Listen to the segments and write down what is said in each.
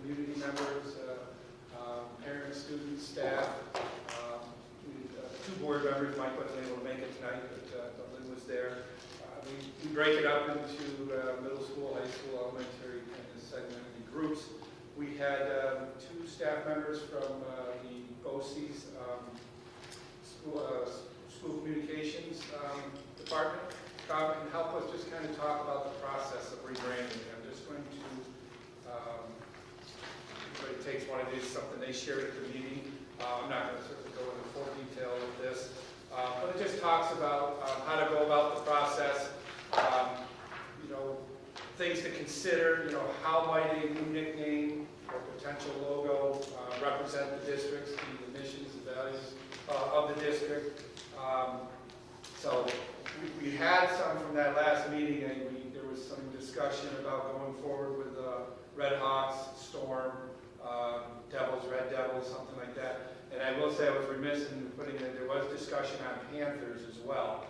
community members, parents, students, staff. Two board members, Mike wasn't able to make it tonight, but Lynn was there. We break it up into middle school, high school, elementary kind of segmented groups. We had two staff members from the BOCE's school communications department come and help us just kind of talk about the process of rebranding. I'm just going to, everybody takes one of these, something they shared at the meeting. I'm not going to certainly go into full detail of this, but it just talks about how to go about the process, you know, things to consider, you know, how might a new nickname or potential logo represent the districts, the missions, the values of the district. So we had some from that last meeting, and there was some discussion about going forward with Red Hawks, Storm, Devils, Red Devils, something like that. And I will say I was remiss in putting that there was discussion on Panthers as well,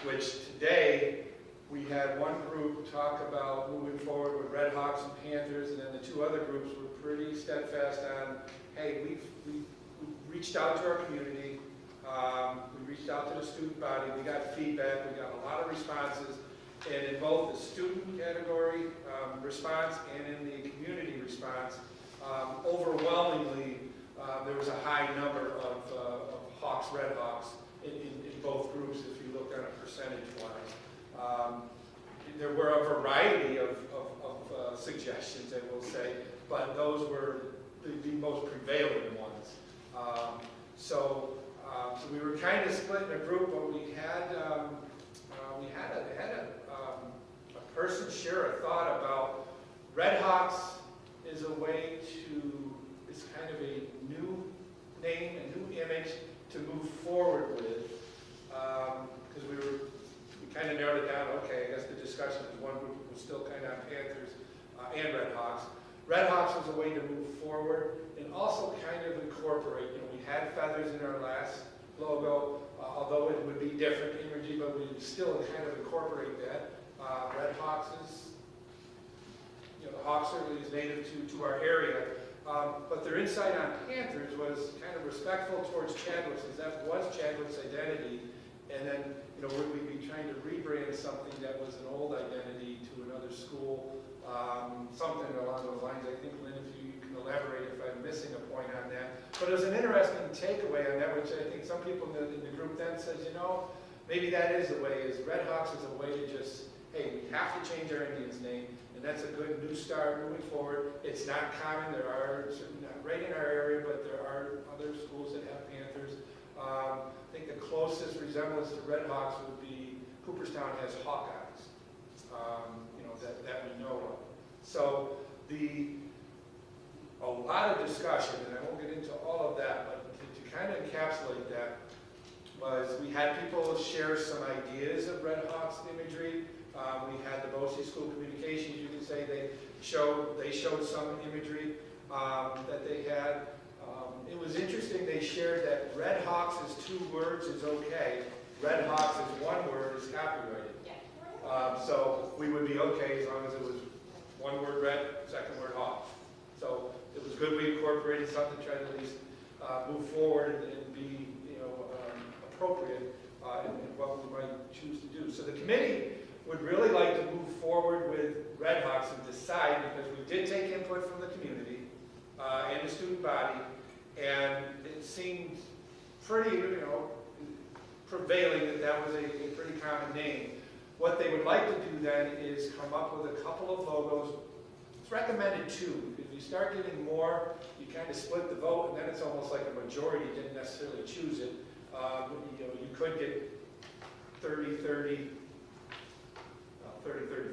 which today we had one group talk about moving forward with Red Hawks and Panthers, and then the two other groups were pretty steadfast on, hey, we've reached out to our community, we reached out to the student body, we got feedback, we got a lot of responses, and in both the student category response and in the community response, overwhelmingly, there was a high number of Hawks, Red Hawks in both groups if you look on a percentage-wise. There were a variety of suggestions, I will say, but those were the most prevailing ones. So we were kind of split in a group, but we had a person share a thought about Red Hawks is a way to, it's kind of a new name, a new image to move forward with, because we kind of narrowed it down. Okay, I guess the discussion is one group was still kind of on Panthers and Red Hawks. Red Hawks was a way to move forward and also kind of incorporate, you know, we had feathers in our last logo, although it would be different imagery, but we would still kind of incorporate that. Red Hawks is, you know, the Hawks certainly is native to our area, but their insight on Panthers was kind of respectful towards Chadwick's, because that was Chadwick's identity, and then, you know, we'd be trying to rebrand something that was an old identity to another school, something along those lines. I think, Lynn, if you can elaborate if I'm missing a point on that. But it was an interesting takeaway on that, which I think some people in the group then says, you know, maybe that is the way, is Red Hawks is a way to just, hey, we have to change our Indians' name, and that's a good new start moving forward. It's not common. There are, certainly not right in our area, but there are other schools that have Panthers. I think the closest resemblance to Red Hawks would be Cooperstown has Hawkeyes, you know, that we know of. So a lot of discussion, and I won't get into all of that, but to kind of encapsulate that was we had people share some ideas of Red Hawks imagery. We had the BOCE School Communications, you can say they showed some imagery that they had. It was interesting, they shared that Red Hawks is 2 words is okay. Red Hawks is 1 word is copyrighted. So we would be okay as long as it was 1 word red, 2nd word hawk. So it was good we incorporated something to try to at least move forward and be, you know, appropriate in what we might choose to do. So the committee would really like to move forward with Red Hawks and decide, because we did take input from the community and the student body, and it seemed pretty, you know, prevailing that that was a pretty common name. What they would like to do then is come up with a couple of logos. It's recommended 2. If you start getting more, you kind of split the vote, and then it's almost like a majority didn't necessarily choose it. You know, you could get 30, 30,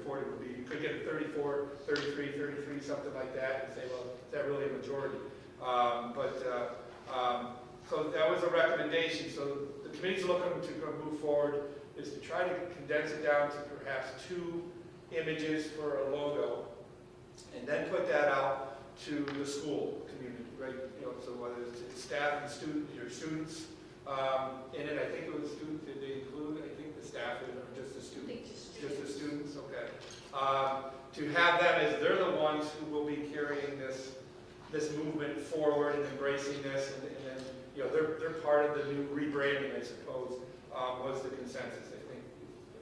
40 would be, you could get 34, 33, 33, something like that, and say, well, is that really a majority? So that was a recommendation. So the committee's looking to move forward is to try to condense it down to perhaps 2 images for a logo, and then put that out to the school community, right? You know, so whether it's staff and students in it, I think it was students. Did they include? I think the staff or just the students. Just the students. Okay. To have them as they're the ones who will be carrying the this movement forward and embracing this, and then, you know, they're part of the new rebranding, I suppose, was the consensus. I think,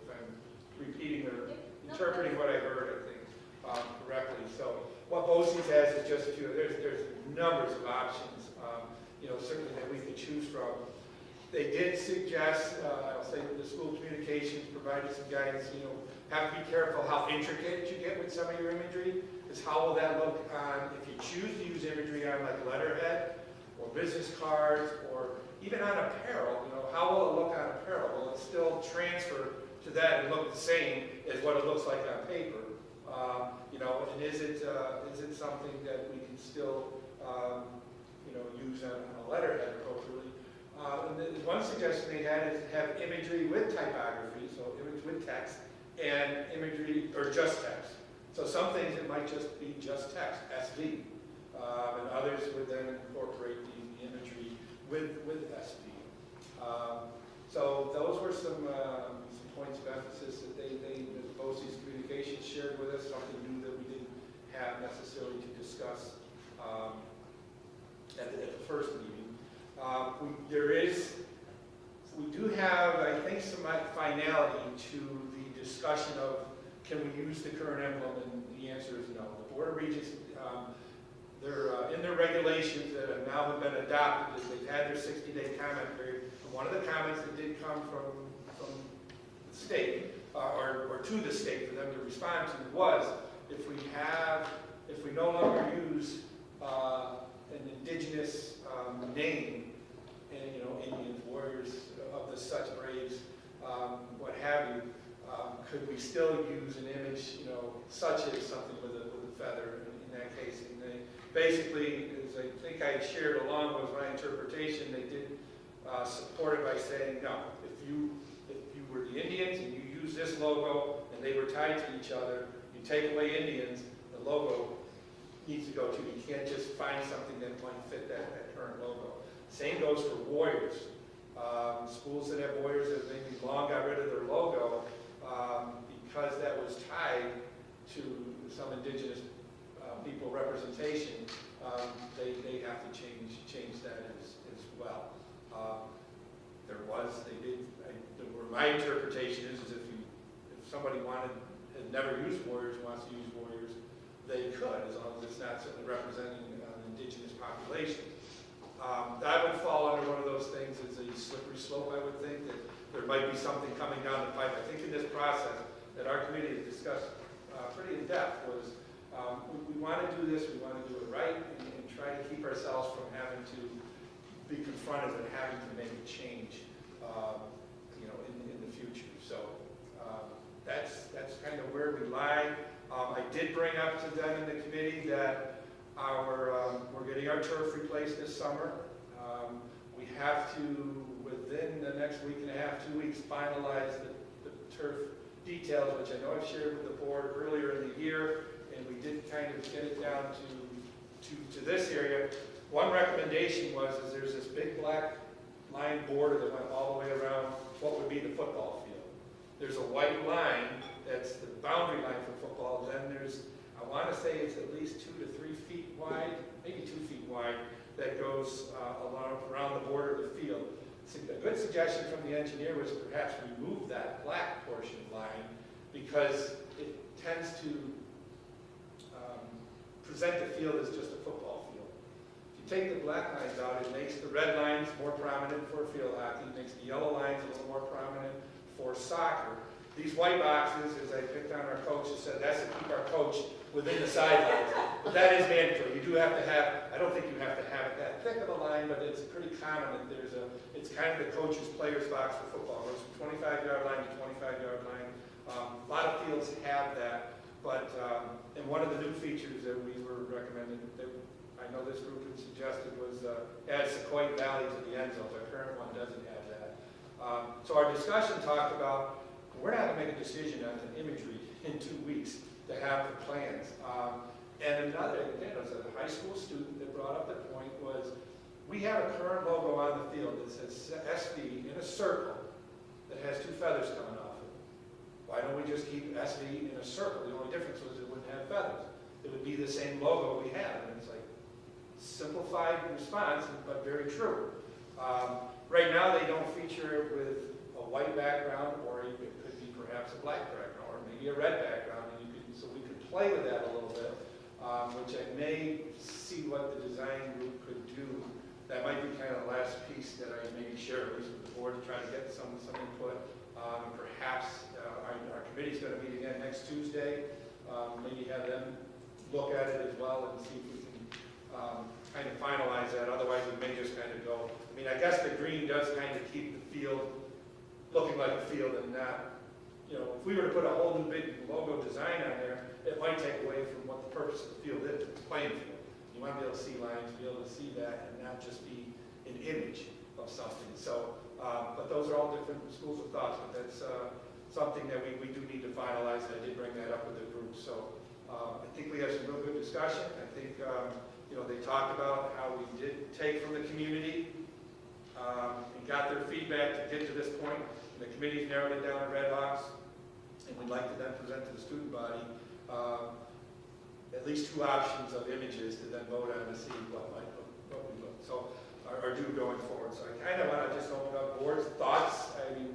if I'm repeating or interpreting what I heard, I think, correctly. So what BOCES has is just a few, there's numbers of options, you know, certainly that we could choose from. They did suggest, I'll say the school communications provided some guidance, you know, have to be careful how intricate you get with some of your imagery, because how will that look on, if you choose to use imagery on like letterhead, or business cards, or even on apparel, you know, how will it look on apparel? Will it still transfer to that and look the same as what it looks like on paper? You know, and is it something that we can still, you know, use on a letterhead appropriately? And then one suggestion they had is have imagery with typography, so image with text, and imagery, or just text. So some things it might just be just text, SV, and others would then incorporate the imagery with SV. So those were some points of emphasis that the BOCES communications shared with us, something new that we didn't have necessarily to discuss at the first meeting. We do have, I think, some finality to the discussion of can we use the current emblem, and the answer is no. The Board of Regents, they're in their regulations that have now been adopted, is they've had their 60-day comment period. And one of the comments that did come from the state, or to the state for them to respond to, was if we no longer use an indigenous name, and you know, Indians, warriors of the such braves, what have you, could we still use an image, you know, such as something with a feather in that case? And they basically, as I think I shared along with my interpretation, they did support it by saying, no, if you were the Indians and you use this logo and they were tied to each other, you take away Indians, the logo needs to go too. You can't just find something that might fit that current logo. Same goes for warriors. Schools that have warriors that maybe long got rid of their logo because that was tied to some indigenous people representation, they have to change that as well. My interpretation is if somebody had never used warriors, wants to use warriors, they could, as long as it's not certainly representing an indigenous population. That would fall under one of those things. It's a slippery slope, I would think, that there might be something coming down the pipe. I think in this process that our committee has discussed pretty in depth was we want to do this, we want to do it right, and try to keep ourselves from having to be confronted and having to make a change, you know, in the future. So that's kind of where we lie. I did bring up to them in the committee that we're getting our turf replaced this summer. We have to, within the next week and a half, 2 weeks, finalize the turf details, which I know I've shared with the board earlier in the year, and we did kind of get it down to this area. One recommendation was there's this big black line border that went all the way around what would be the football field. There's a white line that's the boundary line for football. Then there's, I want to say it's at least 2 to 3 feet wide, maybe 2 feet wide, that goes around the border of the field. A good suggestion from the engineer was perhaps remove that black portion line because it tends to present the field as just a football field. If you take the black lines out, it makes the red lines more prominent for field hockey, it makes the yellow lines a little more prominent for soccer. These white boxes, as I picked on our coach, said that's to keep our coach within the sidelines. But that is mandatory. You do have to have, I don't think you have to have it that thick of a line, but it's pretty common that it's kind of the coach's player's box for football. It goes from 25-yard line to 25-yard line. A lot of fields have that, but, and one of the new features that we were recommending, that I know this group had suggested, was add Sauquoit Valley to the end zones. Our current one doesn't have that. So our discussion talked about, we're not going to make a decision on the imagery in 2 weeks to have the plans. And another, again, it was a high school student that brought up the point was, we have a current logo on the field that says SV in a circle that has 2 feathers coming off of it. Why don't we just keep SV in a circle? The only difference was it wouldn't have feathers. It would be the same logo we have. And it's like, simplified response, but very true. Right now, they don't feature it with a white background, or it could be perhaps a black background, or maybe a red background, and so we could play with that a little bit, which I may see what the design group could do. That might be kind of the last piece that I maybe share at least with the board to try to get some input. Perhaps our committee's going to meet again next Tuesday. Maybe have them look at it as well and see if we can kind of finalize that. Otherwise, we may just kind of go. I mean, I guess the green does kind of keep the field looking like a field and not, you know, if we were to put a whole new big logo design on there, it might take away from what the purpose of the field is. It's playing field. You want to be able to see lines, be able to see that, and not just be an image of something. So, but those are all different schools of thoughts, but that's something that we do need to finalize, and I did bring that up with the group. So I think we have some real good discussion. I think, you know, they talked about how we did take from the community and got their feedback to get to this point. And the committee's narrowed it down to Red Hawks, and we'd like to then present to the student body at least 2 options of images to then vote on to see what we look. So are due going forward. So I kind of want to just open up board's thoughts. I mean,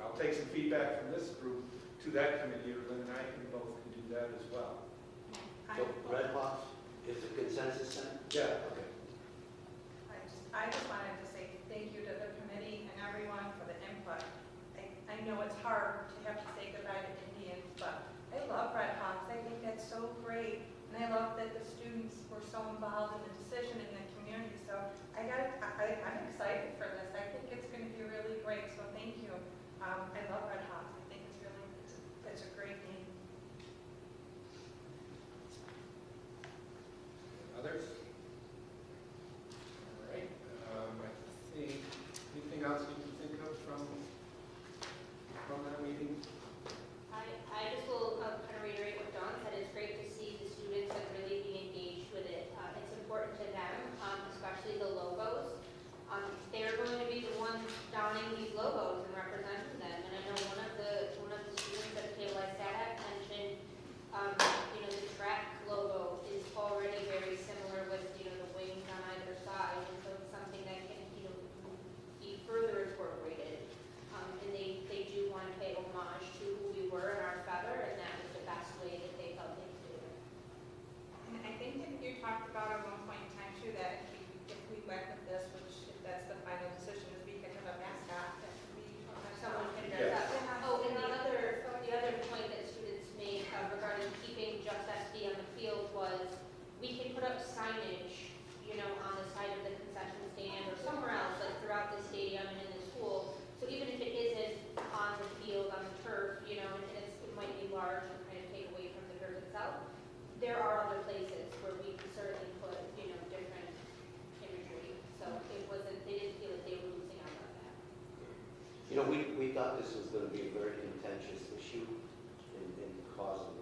I'll take some feedback from this group to that committee, or Lynn and I can both do that as well. So Red Hawks is the consensus then? Yeah. Okay. I just wanted to say thank you to the committee and everyone for the input. I know it's hard to have to say goodbye to Indians, but I love Red Hawks. I think that's so great. And I love that the students were so involved in the decision in the community. So I'm excited for this. I think it's going to be really great. So thank you. I love Red Hawks. I think it's a great name. Others? All right. I think anything else you can think of from that meeting? I just will kind of reiterate what Dawn said. It's great to see the students like really being engaged with it. It's important to them, especially the logos. They're going to be the ones donning these logos and representing them. And I know one of the students at the table I sat at mentioned, you know, the track logo is already very similar with, you know, the wings on either side, and so it's something that can, you know, be further incorporated. And they do want to pay homage to who we were in our feather, and that was the best way that they felt they could do it. And I think that you talked about at one point in time too that if we went with this, which if that's the final decision, is we could have a mascot that we Someone can Yes. dress up. Oh, and the other point that students made regarding keeping just SD on the field was we can put up signage, you know, on the side of the concession stand or somewhere else, like throughout the stadium and in the school. So even if it isn't on the field, on the turf, you know, and it might be large and kind of take away from the turf itself, there are other places where we can certainly put, you know, different imagery. So it wasn't, they didn't feel like they were losing out on that. You know, we thought this was going to be a very contentious issue and cause a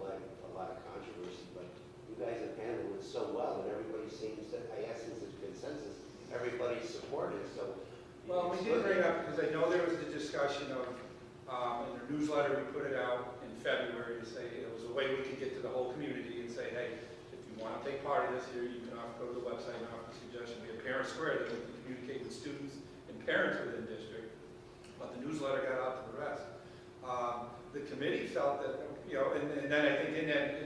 lot of controversy, but you guys have handled it so well, and everybody seems that, I guess, is a consensus. Everybody's supportive, so. Well, we did bring up, because I know there was the discussion of, in the newsletter, we put it out in February to say it was a way we could get to the whole community and say, hey, if you want to take part in this here, you can go to the website and offer a suggestion. We have Parent Square that we can communicate with students and parents within district, but the newsletter got out to the rest. The committee felt that, you know, and then I think in that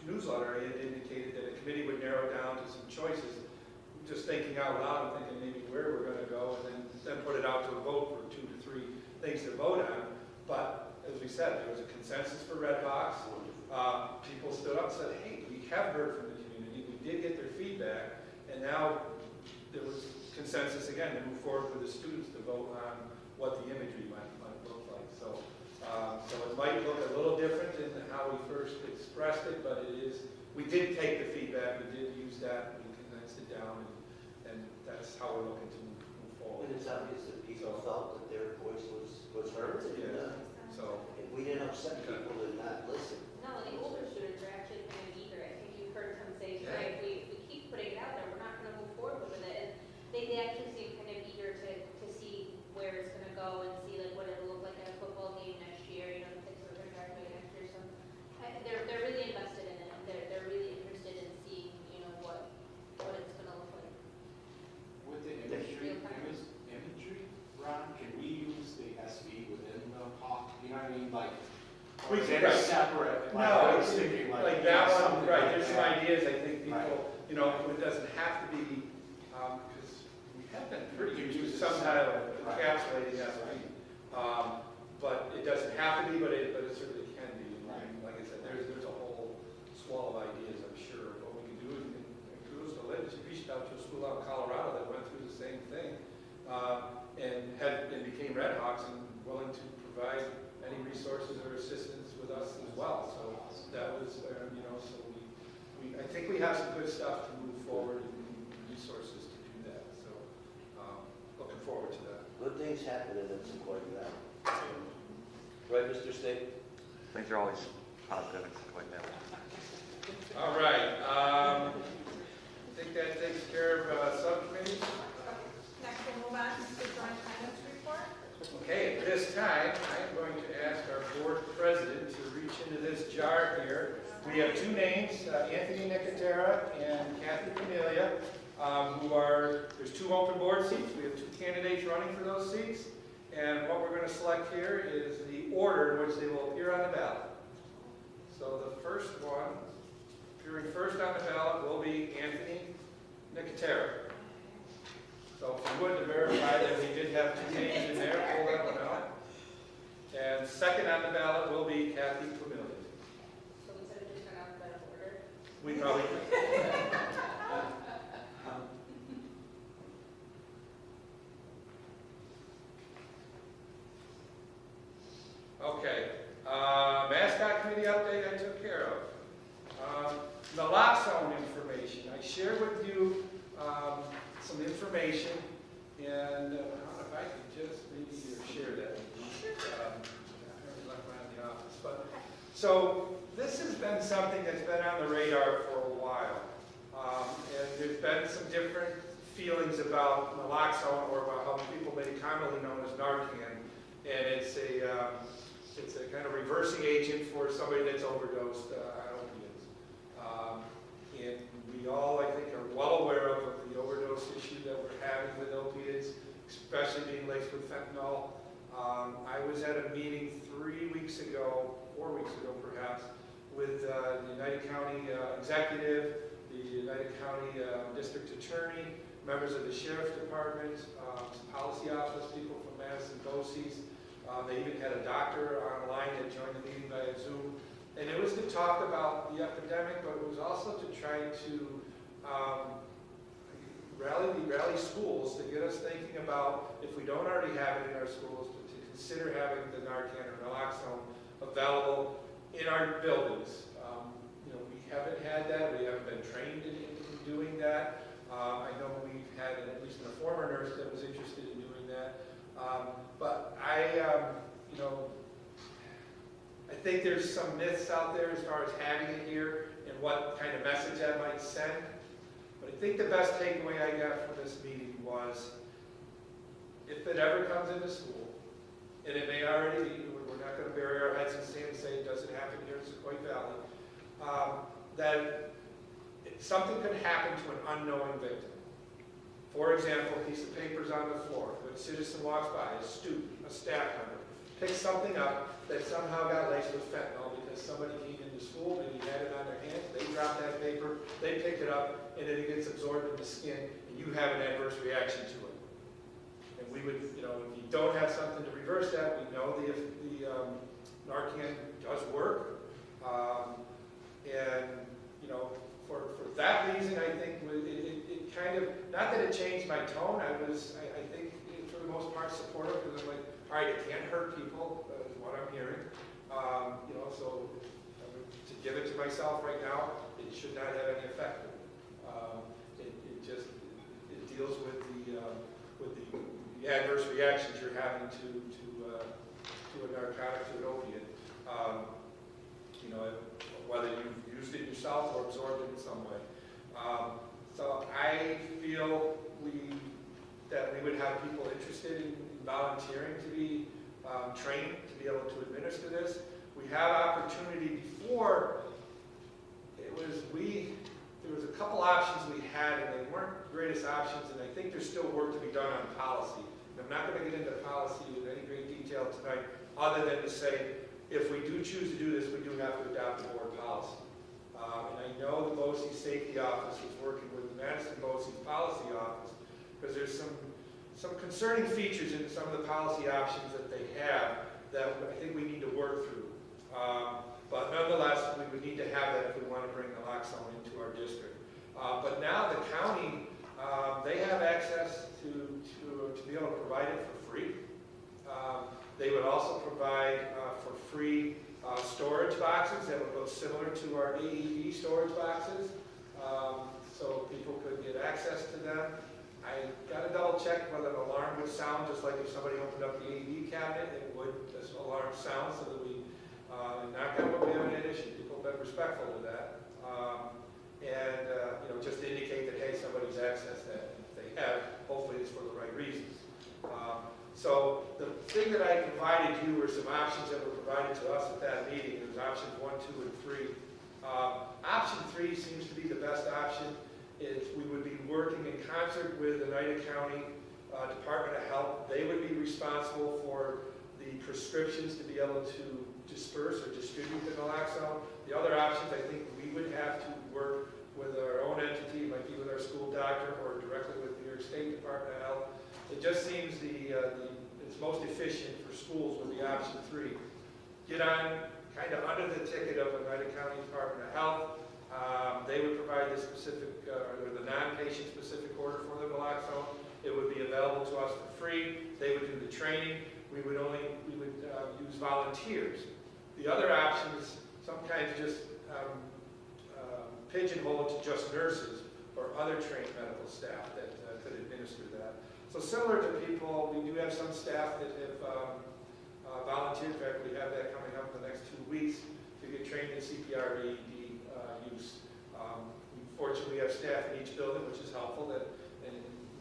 newsletter, I had indicated that a committee would narrow down to some choices, just thinking out loud and thinking maybe where we're going to go, and then put it out to a vote for 2 to 3 things to vote on. But as we said, there was a consensus for Red Hawks. People stood up and said, hey, we have heard from the community, we did get their feedback, and now there was consensus again to move forward with the students to vote on what the imagery might look like. So it might look a little different than how we first expressed it, but it is, we did take the feedback, we did use that, we condensed it down, and that's how we're looking to move forward. And it's obvious that people felt that their voice was heard, and we didn't upset people and not listen. No, the older students are actually kind of eager. I think you've heard some say, right, we keep putting it out there, we're not going to move forward with it. And they actually seem kind of eager to see where it's going to go and see like what it'll look like at a football game next year. You know, the kids are going to graduate next year. So they're really invested in it. They're really interested in seeing, you know, get Right. it separate. Like, No, I was thinking like that one, something right, like there's some that. ideas, I think Right. people, you know, it doesn't have to be, because we have been pretty used to Used to some kind of right. encapsulating SB. But it doesn't have to be, but it certainly can be. Right. And like I said, there's a whole swell of ideas, I'm sure. What we can do is, and kudos to Lynn, she reached out to a school out in Colorado that went through the same thing, and became Red Hawks and willing to provide any resources or assistance with us as well. So that was, you know, so I think we have some good stuff to move forward and resources to do that. So looking forward to that. Good things happen in support of that. Right, Mr. State? Things are always positive and stuff like that. All right. I think that takes care of subcommittees. Next, we'll move on to the joint finance report. Okay, at this time, I am going to ask our board president to reach into this jar here. We have two names, Anthony Nicotera and Kathy Cornelia, there's two open board seats. We have two candidates running for those seats. And what we're going to select here is the order in which they will appear on the ballot. So the first one, appearing first on the ballot, will be Anthony Nicotera. So if you would, to verify that we did have two names in there, pull that one out. And second on the ballot will be Kathy Cornelia. So instead of just going alphabetical order? We probably Okay. Mascot committee update I took care of. Naloxone information. I shared with you some information, and I don't know if I could just maybe share that with you. I left mine in the office. But, so this has been something that's been on the radar for a while. And there's been some different feelings about naloxone, or about how people may commonly known as Narcan. And it's a kind of reversing agent for somebody that's overdosed on opiates. And we all, I think, are well aware of the overdose issue that we're having with opiates, especially being laced with fentanyl. I was at a meeting 4 weeks ago perhaps, with the United County Executive, the United County District Attorney, members of the Sheriff's Department, some policy office people from Madison BOCES. They even had a doctor online that joined the meeting via Zoom. And it was to talk about the epidemic, but it was also to try to rally schools to get us thinking about, if we don't already have it in our schools, to consider having the Narcan or naloxone available in our buildings. You know, we haven't had that. We haven't been trained in doing that. I know we've had at least a former nurse that was interested in doing that. But you know, I think there's some myths out there as far as having it here and what kind of message that might send. But I think the best takeaway I got from this meeting was, if it ever comes into school, and it may already be, we're not going to bury our heads in sand and say it doesn't happen here in Sauquoit Valley, that something could happen to an unknowing victim. For example, a piece of paper's on the floor, a citizen walks by, a student, a staff member, picks something up that somehow got laced with fentanyl because somebody came into school, maybe had it on their hands, they dropped that paper, they pick it up, and then it gets absorbed in the skin, and you have an adverse reaction to it. And we would, you know, if you don't have something to reverse that, we know the Narcan does work. And, you know, for that reason, I think it kind of, not that it changed my tone, I think, for the most part, supportive, because I'm like, all right, it can't hurt people, is what I'm hearing. You know, so to give it to myself right now, it should not have any effect. It deals with the adverse reactions you're having to a narcotic, to an opiate. You know, whether you've used it yourself or absorbed it in some way. So I feel that we would have people interested in volunteering to be trained to be able to administer this. We have opportunity before. There was a couple options we had, and they weren't the greatest options, and I think there's still work to be done on policy. And I'm not going to get into policy in any great detail tonight, other than to say if we do choose to do this, we do have to adopt a board policy. And I know the BOCES Safety Office is working with the Madison BOCES Policy Office, because there's some concerning features in some of the policy options that they have that I think we need to work through. But nonetheless, we would need to have that if we want to bring naloxone into our district. But now the county, they have access to be able to provide it for free. They would also provide for free storage boxes that would look similar to our AED storage boxes, so people could get access to them. I got to double check whether an alarm would sound just like if somebody opened up the AED cabinet. It would, this alarm sound, so that we knock on wood, we haven't had an issue. People have been respectful of that, and you know, just to indicate that hey, somebody's accessed that. And if they have, hopefully it's for the right reasons. So the thing that I provided you were some options that were provided to us at that meeting. It was options 1, 2, and 3. Option 3 seems to be the best option. We would be working in concert with the Oneida County Department of Health. They would be responsible for the prescriptions to be able to disperse or distribute the naloxone. The other options, I think we would have to work with our own entity, it might be with our school doctor or directly with the New York State Department of Health. It just seems it's most efficient for schools with the option 3. Get on kind of under the ticket of the Oneida County Department of Health. They would provide the specific, or the non-patient specific order for the naloxone. It would be available to us for free. They would do the training. We would use volunteers. The other options sometimes just pigeonhole it to just nurses or other trained medical staff that could administer that. So similar to people, we do have some staff that have volunteered. In fact, we have that coming up in the next 2 weeks to get trained in CPR AED use. Fortunately, we have staff in each building, which is helpful. That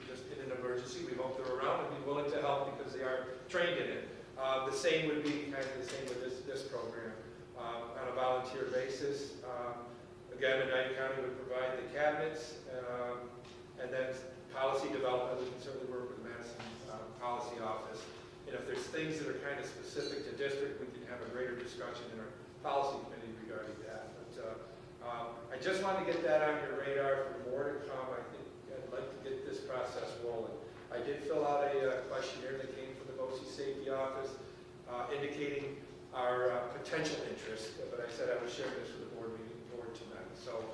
just in an emergency, we hope they're around and be willing to help because they are trained in it. The same would be kind of the same with this program on a volunteer basis. Again, Oneida County would provide the cabinets, and then policy development, we can certainly work with the Madison Policy Office. And if there's things that are kind of specific to district, we can have a greater discussion in our policy committee regarding that. But I just wanted to get that on your radar for more to come. I think I'd like to get this process rolling. I did fill out a questionnaire that came from the BOCES Safety Office indicating our potential interest, but I said I would share this with the board tonight. So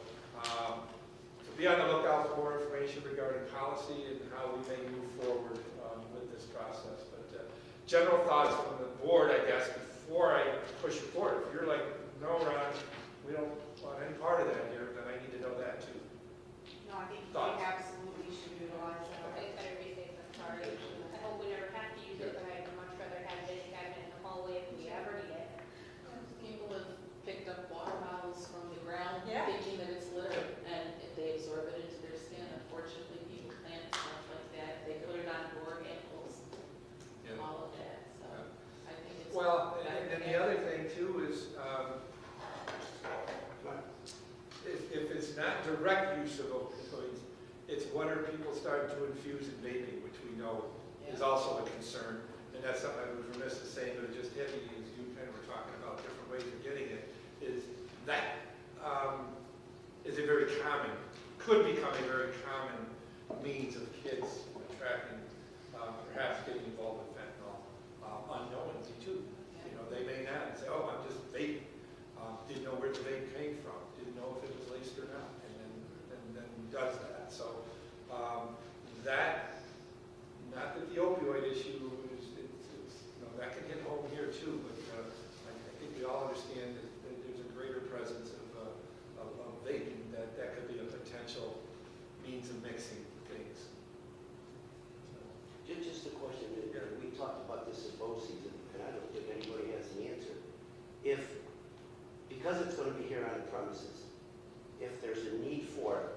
be on the lookout for more information regarding policy and how we may move forward with this process. But general thoughts from the board, I guess, before I push it forward. If you're like, no, Ron, we don't want any part of that here, then I need to know that too. No, I think Thoughts? we absolutely should utilize that. Okay, better be safe than sorry. I hope we never have to use it, but I'd much rather have this cabinet in the hallway if we ever need it. People have picked up water bottles from the ground Yeah. thinking that it's litter, and if they absorb it into their skin, unfortunately, people plant stuff like that. They put it on door handles, all of that, so I think it's. Well, and the other thing too is if it's not direct use of opioids, it's what are people starting to infuse in vaping, which we know is also a concern. And that's something I was remiss to say, but it just hit me as you kind of were talking about different ways of getting it, is that is a very common, could become a very common means of kids attracting, perhaps getting involved with fentanyl unknowingly too. You know, they may not say, oh, I'm just vaping. Didn't know where the vape came from. Didn't know if it was laced or not. And then does that. So that, not that the opioid issue is, you know, that can hit home here too, but I think we all understand that there's a greater presence of vaping, that could be a potential means of mixing things. Just a question, we talked about this at BOCES, and I don't think anybody has the answer. Because it's going to be here on the premises, if there's a need for it,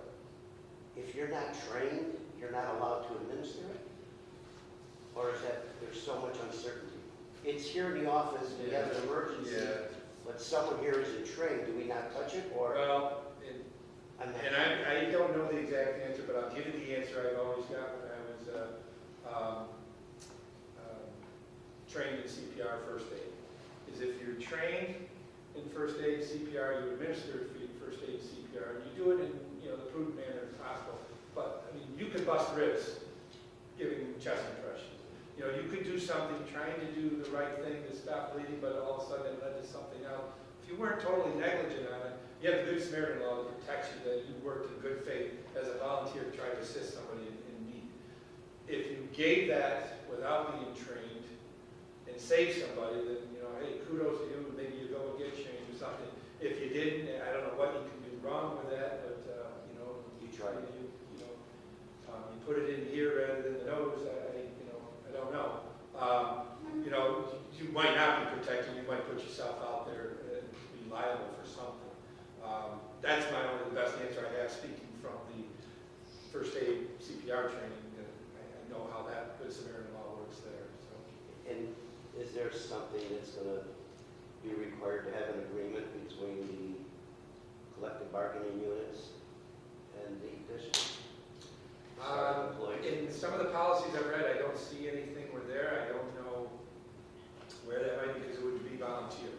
if you're not trained, you're not allowed to administer it? Or is that, there's so much uncertainty? It's here in the office, we have an emergency, but someone here isn't trained, do we not touch it, or? Well, I'm not and I don't know the exact answer, but I'll give you the answer I've always got when I was trained in CPR first aid. is if you're trained in first aid CPR, you administer first aid CPR, and you do it in, you know, the prudent manner possible. But, I mean, you could bust ribs giving chest compressions. You know, you could do something, trying to do the right thing to stop bleeding, but all of a sudden it led to something else. If you weren't totally negligent on it, you have the Good Samaritan law that protects you, that you worked in good faith as a volunteer to try to assist somebody in need. If you gave that without being trained and saved somebody, then, you know, hey, kudos to you, maybe you go and get trained or something. If you didn't, I don't know what you can do wrong with that, but, you know, You tried. you know, you put it in here rather than the nose, I don't know. You know, you might not be protected, you might put yourself out there and be liable for something. That's the best answer I have, speaking from the first aid CPR training. I know how that Good Samaritan law works there. So. And is there something that's going to be required to have an agreement between the collective bargaining units and the district? In some of the policies I've read, I don't see anything where there. I don't know where that might be, because it would be volunteer.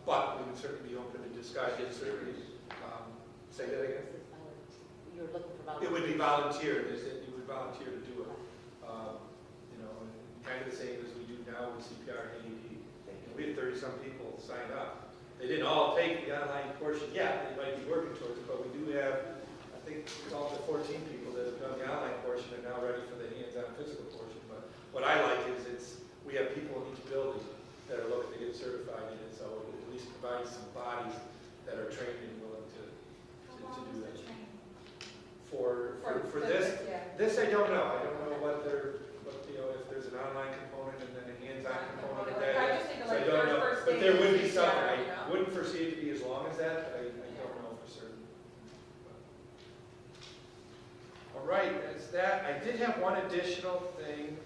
But we would certainly be open to discussion. Certainly, say that again. You were looking for volunteers. It would be volunteer. You would volunteer to do it. You know, and kind of the same as we do now with CPR and AED. We had 30-some people sign up. They didn't all take the online portion yet. They might be working towards it, but we do have, I think, all the 14 people that have done the online portion are now ready for the hands-on physical portion. But what I like is we have people in each building that are looking to get certified in it, so it at least provides some bodies that are trained and willing to do that. For this, I don't know. I don't know what you know, if there's an online component and then a hands-on component of that. I just think of So like I don't know, first but aid there would be CPR, something. you know? I wouldn't foresee it to be as long as that. I don't know for certain. All right, that's that. I did have one additional thing,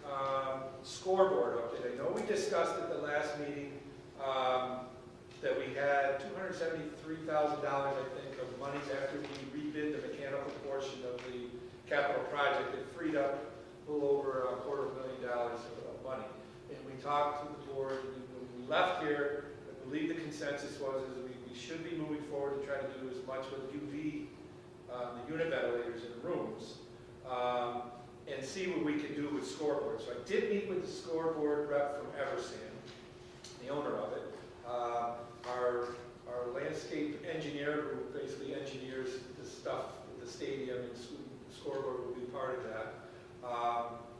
scoreboard update. I know we discussed at the last meeting that we had $273,000, I think, of monies after we rebid the mechanical portion of the capital project. It freed up a little over $250,000 of money. And we talked to the board, and when we left here, I believe the consensus was is we should be moving forward and try to do as much with UV, the unit ventilators in the rooms, and see what we can do with scoreboards. So I did meet with the scoreboard rep from Eversand, the owner of it. Our landscape engineer, who basically engineers the stuff with the stadium and scoreboard, will be part of that.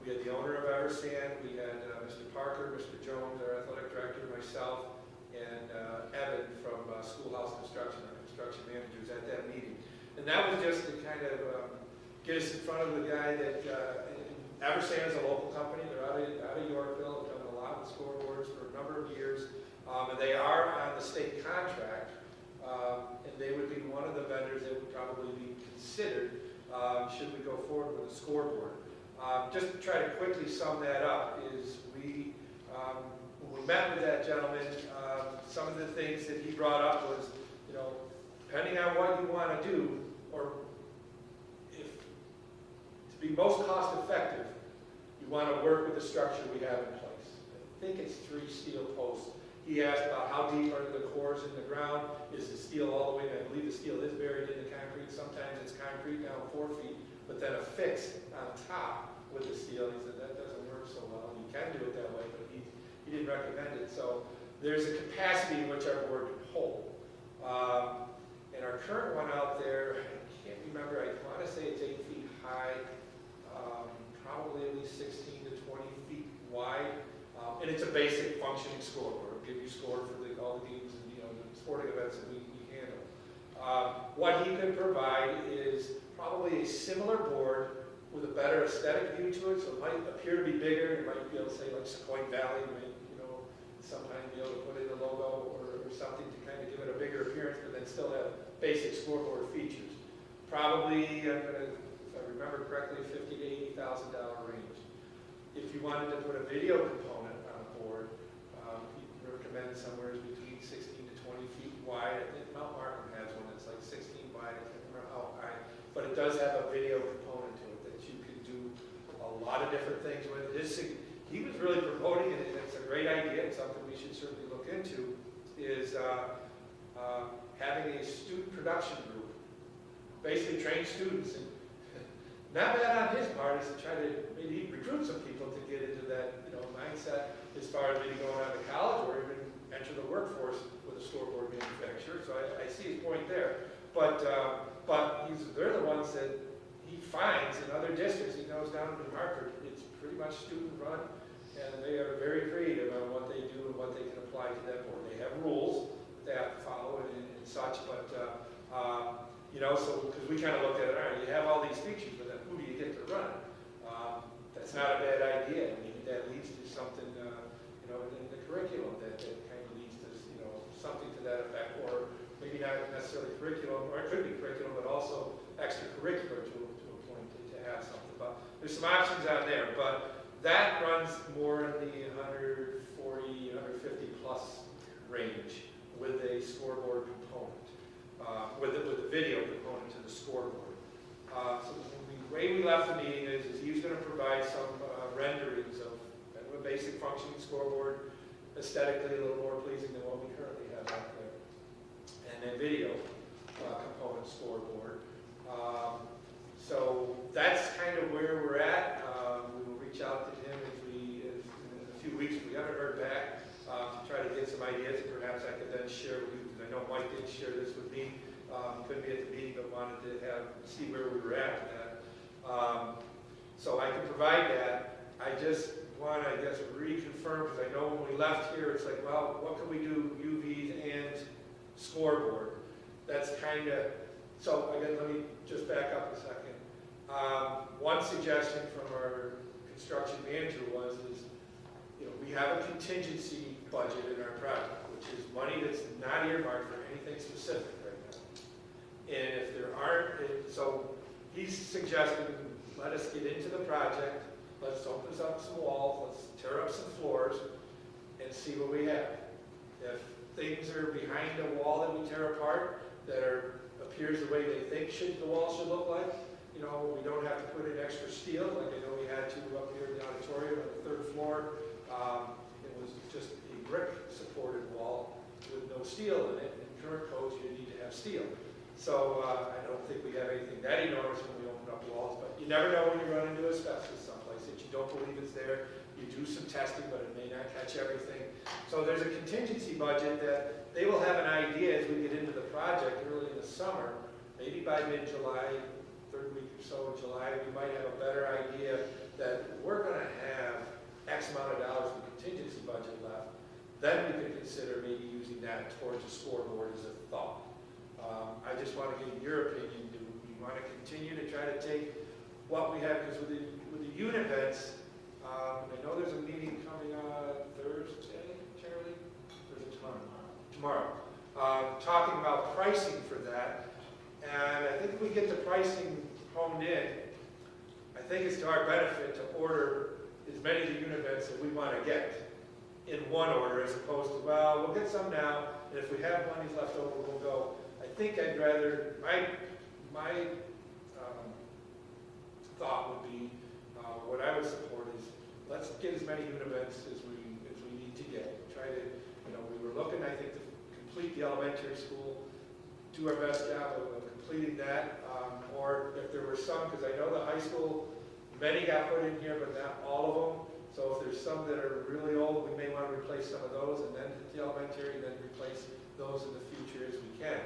We had the owner of Eversand, we had Mr. Parker, Mr. Jones, our athletic director, myself, and Evan from Schoolhouse Construction, our construction managers at that meeting. And that was just to kind of get us in front of the guy that, Eversand is a local company, they're out of Yorkville, they've done a lot with scoreboards for a number of years, and they are on the state contract, and they would be one of the vendors that would probably be considered should we go forward with a scoreboard. Just to try to quickly sum that up is when we met with that gentleman, some of the things that he brought up was, you know, depending on what you want to do, or if to be most cost effective, you want to work with the structure we have in place. I think it's 3 steel posts. He asked about how deep are the cores in the ground, is the steel all the way, I believe the steel is buried in the concrete, sometimes it's concrete down 4 feet, but then affixed on top with the steel. He said that doesn't work so well. You can do it that way, but he didn't recommend it. So there's a capacity in which our board can hold. And our current one out there, I can't remember, I want to say it's 8 feet high, probably at least 16 to 20 feet wide. And it's a basic functioning scoreboard. It'll give you score for all the games and, you know, the sporting events that we handle. What he could provide is probably a similar board with a better aesthetic view to it, so it might appear to be bigger. You might be able to say like Sauquoit Valley, you might, you know, sometimes be able to put in a logo or something to kind of give it a bigger appearance, but then still have basic scoreboard features. Probably, if I remember correctly, $50,000 to $80,000 range. If you wanted to put a video component on a board, he recommended somewhere between 16 to 20 feet wide. I think Mount Markham has one that's like 16 wide. I can't remember how high, but it does have a video component to it that you can do a lot of different things with. He was really promoting it, and it's a great idea. It's something we should certainly look look into is having a student production group, basically train students. And not bad on his part is to try to maybe recruit some people to get into that, mindset as far as maybe going on to college or even enter the workforce with a scoreboard manufacturer. So I see his point there. But they're the ones that he finds in other districts. He knows down in New Hartford, it's pretty much student run, and they are very creative on what they do and what they can apply to that board. They have rules they have to follow and such, but so because we kind of looked at it, all right, you have all these features, but then who do you get to run? That's not a bad idea. Maybe that leads to something, in the curriculum that kind of leads to, something to that effect, or maybe not necessarily curriculum, or it could be curriculum, but also extracurricular to a point to have something. But there's some options out there, but that runs more in the 140, 150 plus range with a scoreboard component, with a video component to the scoreboard. So the way we left the meeting is he was going to provide some renderings of a basic functioning scoreboard, aesthetically a little more pleasing than what we currently have out there, and a video component scoreboard. So that's kind of where we're at. We will reach out to him in a few weeks. If we haven't heard back, to try to get some ideas. Perhaps I could then share with you, because I know Mike did share this with me. Couldn't be at the meeting, but wanted to see where we were at with that. So I can provide that. I just want to, reconfirm, because I know when we left here, it's like, well, what can we do, UVs and scoreboard? That's kind of, so again, let me just back up a second. One suggestion from our construction manager is, we have a contingency budget in our project, which is money that's not earmarked for anything specific right now. And if there aren't, so he's suggesting, let us get into the project, let's open up some walls, let's tear up some floors, and see what we have. If things are behind a wall that we tear apart, that appears the way they think the wall should look like, we don't have to put in extra steel, like I know we had to up here in the auditorium on the 3rd floor. It was just a brick-supported wall with no steel in it. In current codes, you need to have steel. So I don't think we have anything that enormous when we open up walls, but you never know when you run into asbestos someplace that you don't believe it's there. You do some testing, but it may not catch everything. So there's a contingency budget that they will have an idea as we get into the project early in the summer, maybe by mid-July, 3rd week or so in July, we might have a better idea that we're going to have X amount of dollars in the contingency budget left. Then we could consider maybe using that towards a scoreboard as a thought. I just want to get your opinion. Do we want to continue to try to take what we have? Because with the unit events, I know there's a meeting coming on Thursday, Charlie? Or is it tomorrow? Talking about pricing for that. And I think if we get the pricing honed in, I think it's to our benefit to order as many of the unit events that we want to get in one order, as opposed to, well, we'll get some now, and if we have money left over, we'll go. I think I'd rather, my thought would be, what I would support is, let's get as many unit events as we need to get. Try to, we were looking, I think, to complete the elementary school, do our best job of completing that, or if there were some, because I know the high school, many got put in here, but not all of them. So if there's some that are really old, we may want to replace some of those, and then hit the elementary, and then replace those in the future as we can.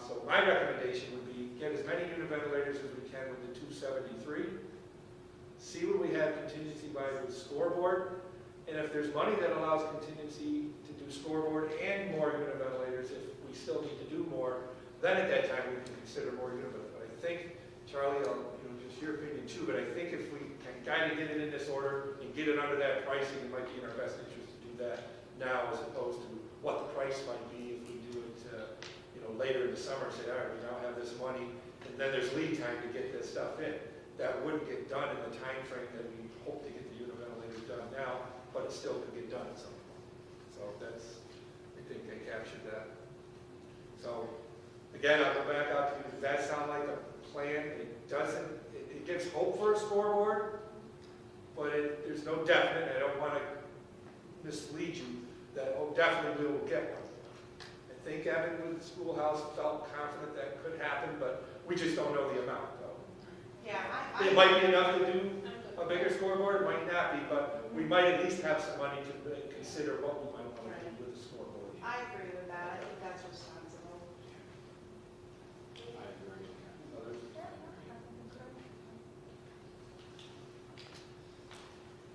So my recommendation would be get as many unit ventilators as we can with the 273. See what we have contingency-wise with scoreboard, and if there's money that allows contingency to do scoreboard and more unit ventilators, if we still need to do more, then at that time we can consider more unit ventilators. But I think, Charlie, just your opinion too, but I think if we can kind of get it in this order and get it under that pricing, it might be in our best interest to do that now as opposed to what the price might be if we do it later in the summer and say, all right, we now have this money, and then there's lead time to get this stuff in. That wouldn't get done in the time frame that we hope to get the unit ventilators done now, but it still could get done at some point. So that's, I think I captured that. So again, I'll go back out to you. Does that sound like a plan? It doesn't, it gives hope for a scoreboard, but there's no definite. I don't want to mislead you. that, oh, definitely we will get one. I think Evan with the schoolhouse felt confident that could happen, but we just don't know the amount, though. Yeah, It might be enough to do a bigger scoreboard, it might not be, but we might at least have some money to consider what we might want to do with the scoreboard. I agree with that. I think that's responsible. I agree. Others?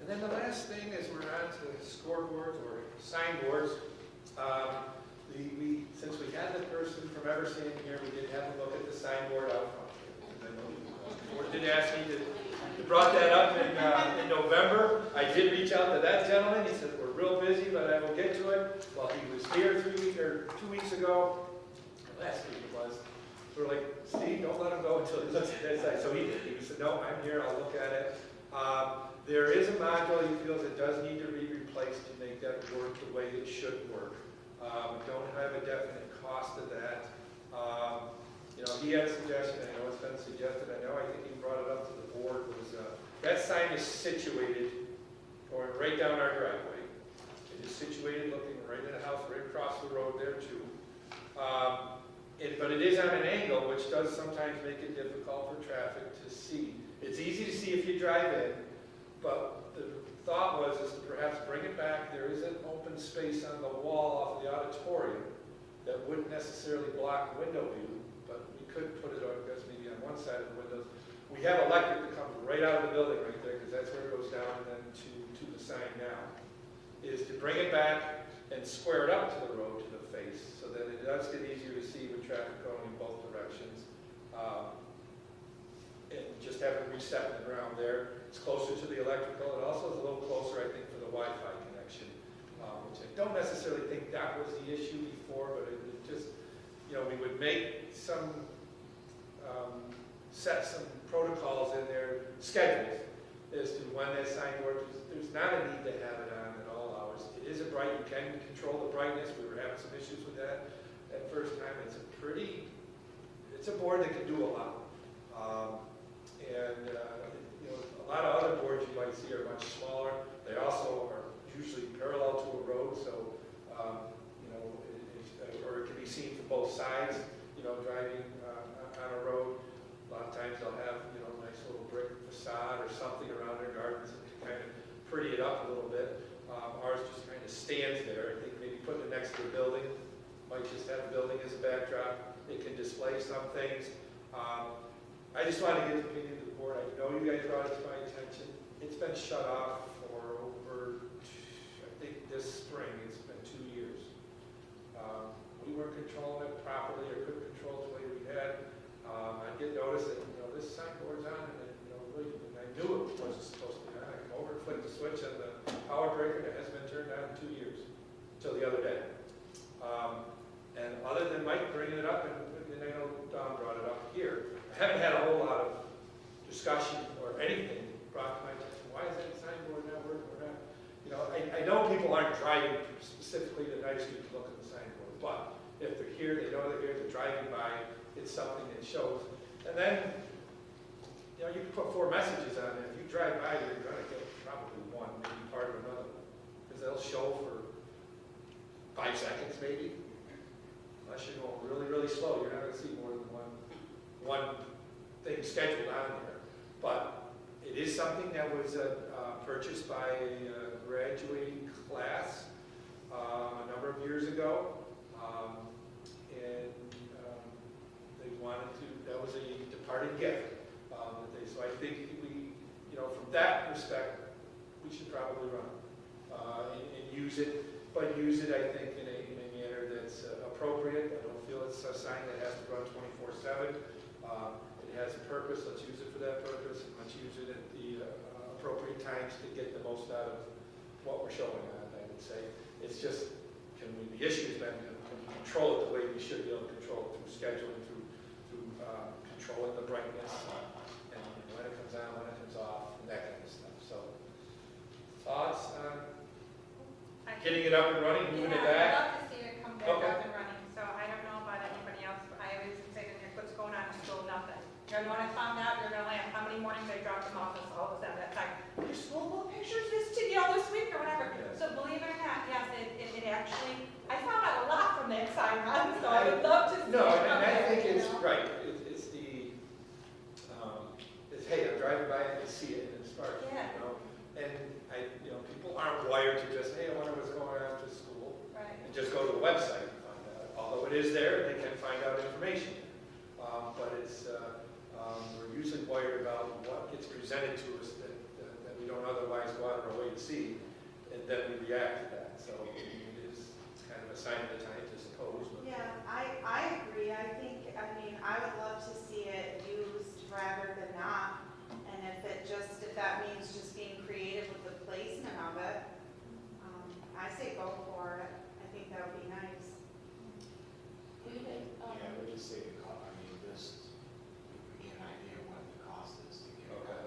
And then the last thing is we're on to scoreboards or signboards. Since we had the person from Everson here, we did have a look at the signboard out front. And then the board did ask me to brought that up in November. I did reach out to that gentleman. He said, we're real busy, but I will get to it. Well, he was here 2 weeks ago, or last week it was. We were like, Steve, don't let him go until he looks at that site. So he did. He said, no, I'm here, I'll look at it. There is a module he feels it does need to be replaced to make that work the way it should work. Don't have a definite cost of that. You know, he had a suggestion, I know it's been suggested, I think he brought it up to the board, was that sign is situated going right down our driveway. It is situated looking right at a house right across the road there too. But it is on an angle, which does sometimes make it difficult for traffic to see. It's easy to see if you drive in, but the thought was is to perhaps bring it back. There is an open space on the wall off the auditorium that wouldn't necessarily block window view, but we could put it on, I guess, maybe on one side of the windows. We have electric that comes right out of the building right there, because that's where it goes down and then to the sign now. Is to bring it back and square it up to the road, to the face, so that it does get easier to see with traffic going in both directions. And just have it reset around there. It's closer to the electrical. It also is a little closer, I think, for the Wi-Fi connection, which I don't necessarily think that was the issue before, but it just, you know, we would make some, set some protocols in there, schedules, as to when that sign works. There's not a need to have it on at all hours. It is a bright, you can control the brightness. We were having some issues with that first time. It's a board that can do a lot. You know, a lot of other boards you might see are much smaller. They also are usually parallel to a road, so, you know, or it can be seen from both sides, you know, driving on a road. A lot of times they'll have, you know, a nice little brick facade or something around their gardens that can kind of pretty it up a little bit. Ours just kind of stands there. I think maybe putting it next to the building, might just have the building as a backdrop. It can display some things. I just wanted to get the opinion of the board. I know you guys brought it to my attention. It's been shut off for over, I think this spring, it's been 2 years. We weren't controlling it properly or couldn't control it the way we had. I did notice that, you know, this signboard's on, and, you know, really, and I knew it wasn't supposed to be on. I come over and flick the switch on the power breaker, and it hasn't been turned on in 2 years, until the other day. And other than Mike bringing it up, and I know Don brought it up here, I haven't had a whole lot of discussion or anything brought to my attention. Why is that signboard not working or not? You know, I know people aren't driving specifically to Night Street to look at the signboard, but if they're here, they know they're here, they're driving by, it's something that shows. And then, you know, you can put 4 messages on it. If you drive by, you're going to get probably one, maybe part of another, because they'll show for 5 seconds maybe. Unless you're going really, really slow, you're not going to see more than one thing scheduled on there. But it is something that was purchased by a graduating class a number of years ago. And they wanted to, that was a departing gift. So I think we, you know, from that respect, we should probably run and use it, but use it, I think, in a manner that's appropriate. I don't feel it's a sign that has to run 24/7. It has a purpose. Let's use it for that purpose, and let's use it at the appropriate times to get the most out of what we're showing on, I would say. It's just, the issue has been, can we control it the way we should be able to control it, through scheduling, through controlling the brightness, and when it comes on, when it comes off, and that kind of stuff. So, thoughts on getting it up and running, moving it back? I'd love to see it come back Okay. up and running, so I don't know about anybody else, but I always say to me, what's going on in school? Nothing. You're the one I found out, you're gonna laugh, how Monday mornings I drop them off, it's all of a sudden that time, your school will pictures this to, you know, this week or whatever. Yeah. So believe it or not, yes, it actually, I found out a lot from that sign run, so I would love to see it. No, and come I back, think you it's, know. right, it's the, hey, I'm driving by and I see it and it sparks, Yeah. you know? And people aren't wired to just, hey, I wonder what's going on after school, Right. and just go to the website and find out. Although it is there, they can find out information. But we're usually wired about what gets presented to us that we don't otherwise go out of our way to see, and then we react to that. So it's kind of a sign of the times, I suppose. But Yeah, I agree. I would love to see it used rather than not. And if that means just being creative with the placement of it, I say go for it. I think that would be nice. Yeah, I would just say the cost, just give me an idea of what the cost is to get. okay.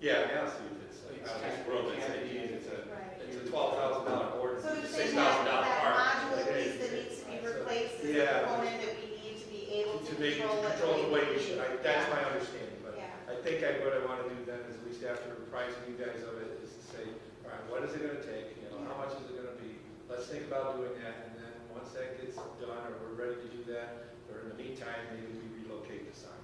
Yeah, now see if it's out of this world. It's Right. a $12,000 board. So It's to a say $6,000 that part. modular piece that needs to be replaced is a Yeah. component that we need to be able to To control it. the way we should. That's my understanding. But Yeah. I think what I want to do then is, at least after apprising you guys of it, is to say, all right, what is it going to take? How much is it going to be? Let's think about doing that, and then once that gets done, or we're ready to do that, or in the meantime, maybe we relocate the sign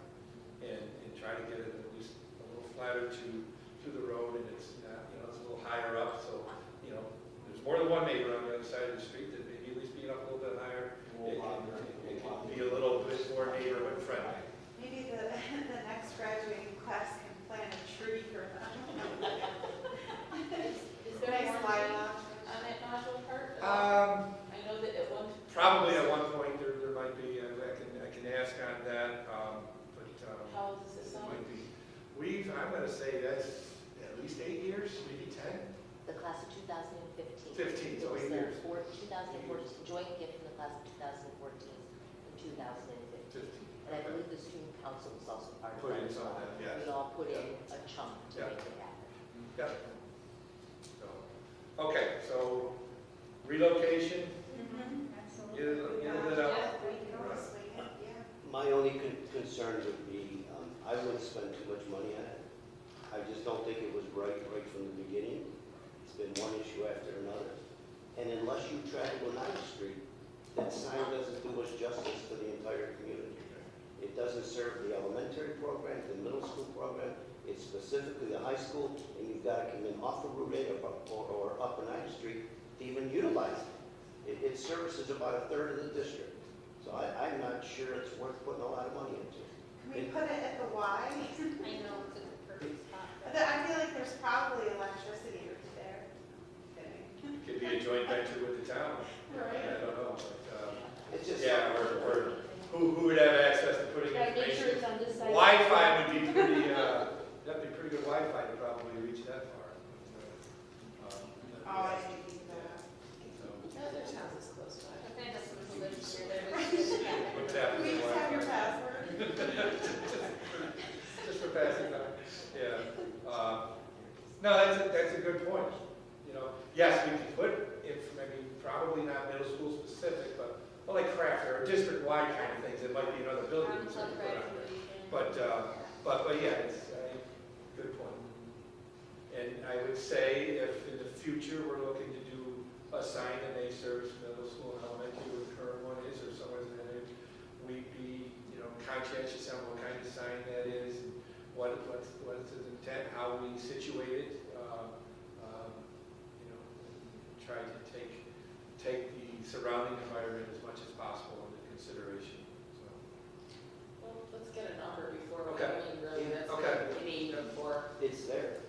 and try to get it at least a little flatter to the road, and it's not, it's a little higher up, so there's more than one neighbor on the other side of the street that maybe at least being up a little bit higher, it can be a little bit more neighborhood friendly. Maybe the next graduating class can plant a tree for them. Is there Nice more lilac. on that module part? I know that at one. Probably at one point there might be, I can ask on that, but How old is this it one? might be. I'm going to say that's at least 8 years, maybe 10. The class of 2015. 15, so 8 It years. was the 2014, joint gift from the class of 2014 and 2015. 15. And I believe the student council was also part of Put that in as some of well. that, yes. We all put in a chunk to Yeah. make it happen. Yep. So, okay, so relocation, get it up. Yeah, we can always swing it, yeah. My only concern would be, I wouldn't spend too much money on it. I just don't think it was right from the beginning. It's been one issue after another. And unless you travel 9th Street, that sign doesn't do us justice to the entire community. It doesn't serve the elementary program, the middle school program. It's specifically the high school, and you've got to come in off of Route 8 or up 9th Street to even utilize it. It services about 1/3 of the district. So I'm not sure it's worth putting a lot of money into. Can we put it at the Y? I know it's a perfect spot. I feel like there's probably electricity there. Kidding. Could be a joint venture with the town. Right. I don't know, but, It's just. yeah, or who would have access to putting Gotta make sure information? it's on this side. Wi-Fi would be that'd be pretty good Wi-Fi to probably reach that far. Oh, I didn't think that. No, their house is close by. Okay, that's what we'll live here. There What's is- happening? We just have your password. Just for passing time, yeah. No, that's a good point. Yes, we can put probably not middle school specific, but like craft or district-wide kind of things, it might be another building. we Council should put on there. graduation. But yeah, it's a good point. And I would say if in the future we're looking to do a sign that may service middle school and elementary, where the current one is, or somewhere in there, we'd be, conscientious on what kind of sign that is, and what's its intent, how we situate it, try to take the surrounding environment as much as possible into consideration, so. Well, let's get a number before we Okay. really, that's Okay. what we need before. It's there.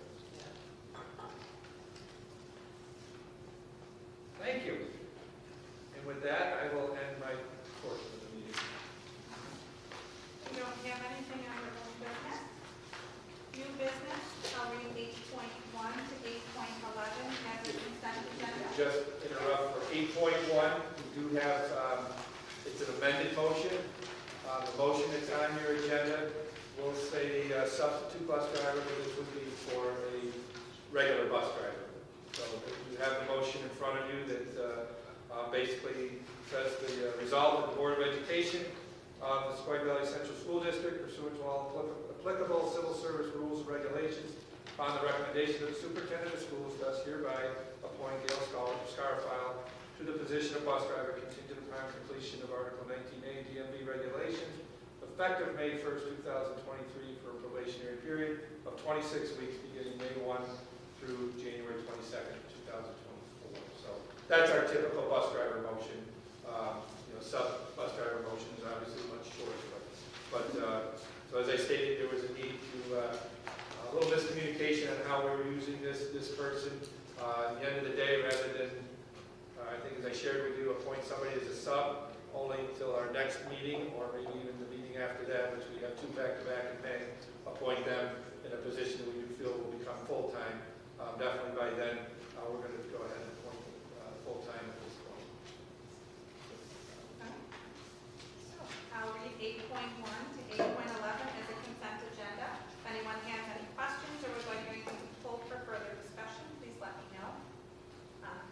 Thank you. And with that, I will end my portion of the meeting. We don't have anything on the old business. New business, I'll read 8.1 to 8.11 as a consent agenda. Just interrupt for 8.1, we do have, it's an amended motion. The motion that's on your agenda will say substitute bus driver, but this would be for a regular bus driver. So you have the motion in front of you that basically says the resolve of the Board of Education of the Sauquoit Valley Central School District pursuant to all applicable civil service rules and Upon the recommendation of the superintendent of schools, does hereby appoint Gail Scarfile to the position of bus driver contingent upon completion of Article 19A DMV regulations, effective May 1st, 2023, for a probationary period of 26 weeks beginning May 1 through January 22nd, 2024. So that's our typical bus driver motion. Sub-bus driver motion is obviously much shorter. But so as I stated, there was a need to, a little miscommunication on how we were using this person. At the end of the day, rather than, I think as I shared with you, appoint somebody as a sub only until our next meeting, or maybe even the meeting after that, which we have 2 back-to-back in May, appoint them in a position that we feel will become full-time. Definitely by then, we're going to go ahead and appoint full-time at this point. So I'll read 8.1 to 8.11 as a consent agenda. If anyone has any questions or would like anything to pull for further discussion, please let me know.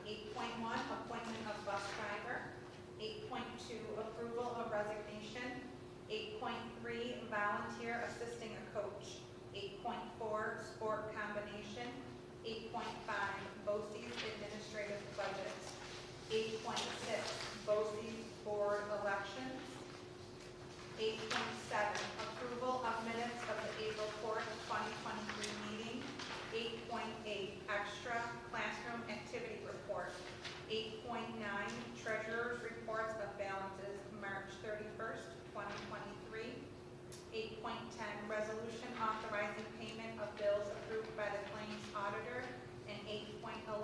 8.1, appointment of bus driver. 8.2, approval of resignation. 8.3, volunteer assisting a coach. 8.4, sport combination. 8.5, BOCES administrative budget. 8.6, BOCES board elections. 8.7, approval of minutes of the April 4th, 2023 meeting. 8.8, extra classroom activity report. 8.9, treasurer's reports of balances March 31st, 2023. 8.10, resolution authorizing payment of bills approved by the claims auditor. And 8.11,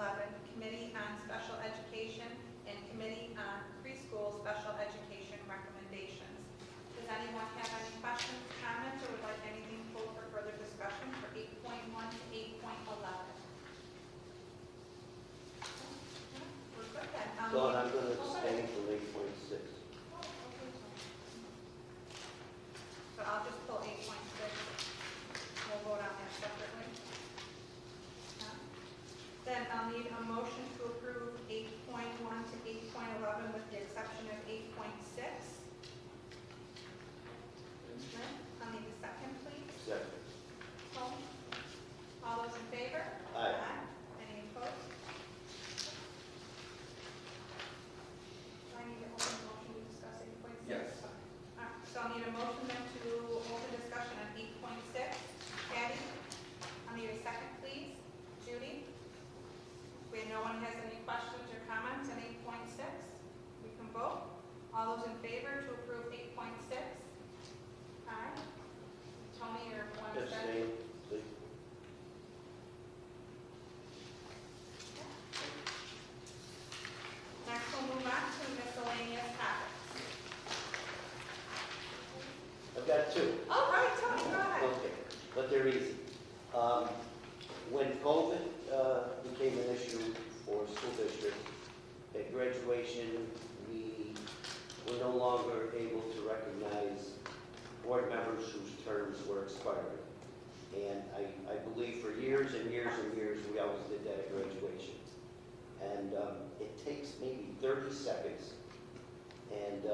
committee on special education and committee on preschool special education recommendations. Does anyone have any questions, comments, or would like anything pulled for further discussion for 8.1 to 8.11? We're good then. Dawn, I'm going to abstain from 8.6. So I'll just pull 8.6. We'll vote on that separately. Then I'll need a motion to approve 8.1 to 8.11 with the exception of 8.6. I'll need a second, please. Second. Tony? All those in favor? Aye. Any opposed? Do I need to open the motion to discuss 8.6? Yes. All right, so I'll need a motion then to open discussion on 8.6. Patty? I'll need a second, please. Judy? If no one has any questions or comments on 8.6, we can vote. All those in favor to approve 8.6? Aye. Tony or one second? Abstain, please. Next we'll move on to miscellaneous topics. I've got 2. All right, Tony, go ahead. Okay, but they're easy. When COVID became an issue for school districts, at graduation, we were no longer able to recognize board members whose terms were expiring. And I believe for years and years and years, we always did that at graduation. And it takes maybe 30 seconds. And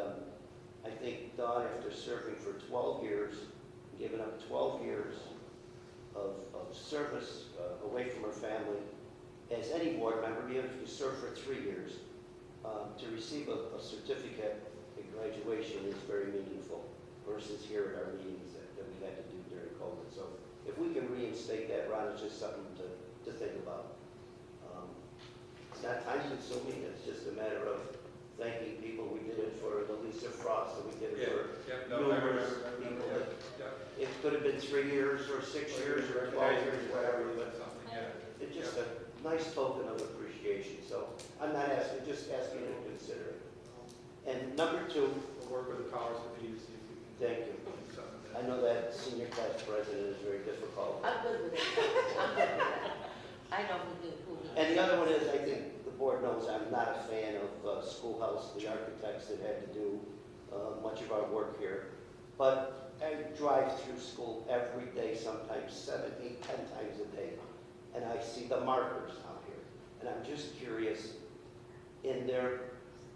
I think Dawn, after serving for 12 years, giving up 12 years of service away from her family, as any board member, even if you serve for 3 years, to receive a certificate at graduation is very meaningful versus here at our meetings that we had to do during COVID. So if we can reinstate that, Ron, it's just something to think about. It's not time consuming, it's just a matter of thanking people. We did it for the Lisa Frost, and we did it for numerous people. It could have been 3 years or 6 years or 12 years, whatever, but it's just a nice token of appreciation. So I'm not asking, just asking you to consider it. And number 2, We'll work with the powers that be to see if we can. thank you. do something with I that. know that senior class president is very difficult. I'm good with it. I'm good with it. I know who he And the other one is, I think the board knows I'm not a fan of schoolhouse, the architects that had to do much of our work here. But I drive through school every day, sometimes 7, 8, 10 times a day. And I see the markers out here. And I'm just curious, in their